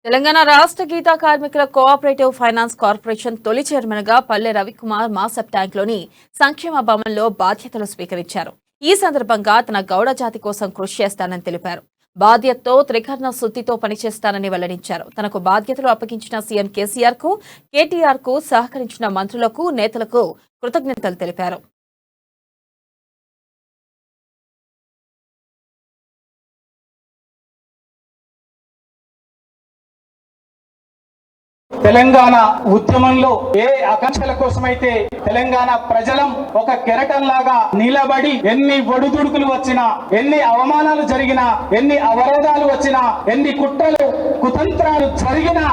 తెలంగాణ రాష్ట్ర గీతా కార్మికుల cooperative finance corporation తొలి చైర్మన్ గా పల్లె రవికుమార్ మాసప్ ట్యాంక్ లోని సంక్షేమ భవన్లో బాధ్యతలు స్వీకరించారు. ఈ సందర్భంగా తన గౌడ జాతి కోసం కృషి చేస్తానని తెలిపారు. బాధ్యతతో త్రికరణ శుద్ధితో పనిచేస్తానని వెల్లడించారు. తనకు బాధ్యతలు అప్పగించిన సీఎం కేసీఆర్ కు, కేటీఆర్ కు సహకరించిన మంత్రులకు, నేతలకు కృతజ్ఞతలు తెలిపారు. తెలంగాణ ఉద్యమంలో ఏ ఆకాంక్షల కోసమైతే తెలంగాణ ప్రజలం ఒక కెరటంలాగా నిలబడి ఎన్ని ఒడిదుడుకులు వచ్చినా, ఎన్ని అవమానాలు జరిగినా, ఎన్ని అవరోధాలు వచ్చినా, ఎన్ని కుట్రలు కుతంత్రాలు జరిగినా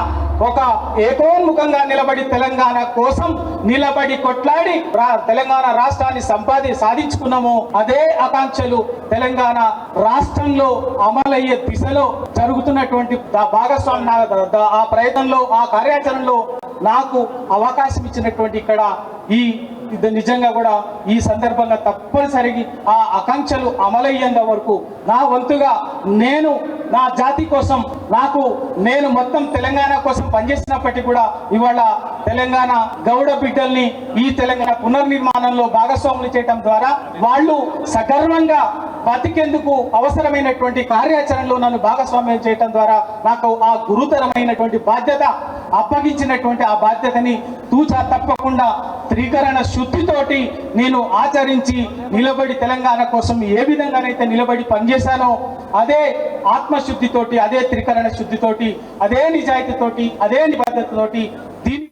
ఒక ఏకోన్ముఖంగా నిలబడి తెలంగాణ కోసం నిలబడి కొట్లాడి తెలంగాణ రాష్ట్రాన్ని సాధించుకున్నాము. అదే ఆకాంక్షలు తెలంగాణ రాష్ట్రంలో అమలయ్యే దిశలో జరుగుతున్నటువంటి భాగస్వామి ఆ ప్రయత్నంలో, ఆ కార్యాచరణలో నాకు అవకాశం ఇచ్చినటువంటి ఇక్కడ ఇది నిజంగా కూడా ఈ సందర్భంగా తప్పనిసరిగా ఆ ఆకాంక్షలు అమలయ్యేంత వరకు నా వంతుగా నేను నా జాతి కోసం నేను మొత్తం తెలంగాణ కోసం పనిచేసినప్పటికీ కూడా ఇవాళ తెలంగాణ గౌడ బిడ్డల్ని ఈ తెలంగాణ పునర్నిర్మాణంలో భాగస్వాములు చేయడం ద్వారా వాళ్ళు సగర్వంగా బతికేందుకు అవసరమైనటువంటి కార్యాచరణలో నన్ను భాగస్వామ్యం చేయడం ద్వారా నాకు ఆ గురుతరమైనటువంటి బాధ్యత అప్పగించినటువంటి ఆ బాధ్యతని తూచా తప్పకుండా త్రికరణ శుద్ధితోటి నేను ఆచరించి నిలబడి తెలంగాణ కోసం ఏ విధంగానైతే నిలబడి పనిచేశానో అదే ఆత్మశుద్ధితోటి, అదే త్రికరణ శుద్ధితోటి, అదే నిజాయితీతోటి, అదే నిబద్ధతతోటి దీని